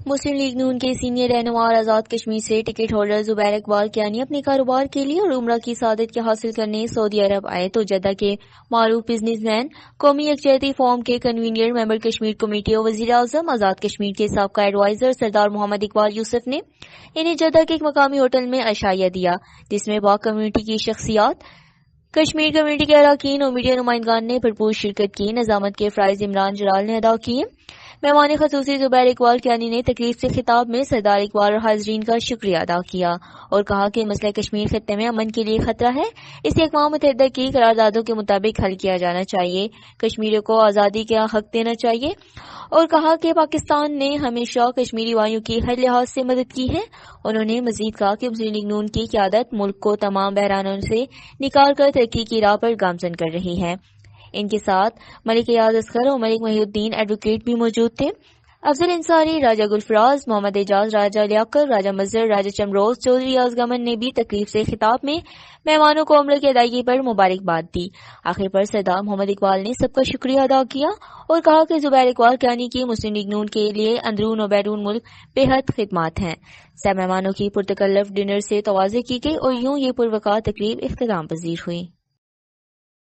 مسلم league نون کے senior رہنما اور آزاد کشمیر سے ٹکٹ ہولڈر زبیر اقبال کیانی اپنے کاروبار کے لیے اور عمرہ کی سعادت کے حاصل کرنے سعودی عرب آئے تو جدہ کے معروف بزنس مین، قومی یکجہتی فورم کے کنوینر، ممبر کشمیر کمیٹی اور وزیر اعظم آزاد کشمیر کے سابقہ ایڈوائزر سردار محمد اقبال یوسف نے انہیں جدہ کے ایک مقامی ہوٹل میں عشائیہ دیا، جس میں با کمیونٹی کی شخصیات، کشمیر کمیونٹی کے اراکین اور میڈیا نمائندگان نے بھرپور شرکت کی۔ نظامت کے فرائض عمران جلال نے ادا کیے۔ مہمان خصوصی زبیر اقبال کیانی نے تقریب سے خطاب میں سردار اقبال اور حاضرین کا شکریہ ادا کیا اور کہا کہ مسئلہ کشمیر خطے میں امن کے لیے خطرہ ہے، اسے اقوام متحدہ کی قراردادوں کے مطابق حل کیا جانا چاہیے، کشمیریوں کو آزادی کا حق دینا چاہیے، اور کہا کہ پاکستان نے ہمیشہ کشمیری بھائیوں کی ہر لحاظ سے مدد کی ہے۔ انہوں نے مزید کہا کہ مسلم لیگ نون کی قیادت ملک کو تمام بحرانوں سے نکال کر ترقی کی راہ پر گامزن کر رہی ہے۔ ان کے ساتھ ملک ایاز اصغر اور ملک محی الدین ایڈوکیٹ بھی موجود تھے۔ افضل انصاری، راجہ گلفراز، محمد اعجاز، راجہ لیاقت، راجہ مظہر، راجہ چمروز، چودھری یاز گمن نے بھی تقریب سے خطاب میں مہمانوں کو عمرہ کی ادائیگی پر مبارکباد دی۔ آخر پر سردار محمد اقبال نے سب کا شکریہ ادا کیا اور کہا کہ زبیر اقبال کیانی کی مسلم لیگ نون کے لیے اندرون اور بیرون ملک بے حد خدمات ہیں۔ سب مہمانوں کی پرتکلف ڈنر سے تواضع کی گئی اور یوں یہ پروقار تقریب اختتام پذیر ہوئی۔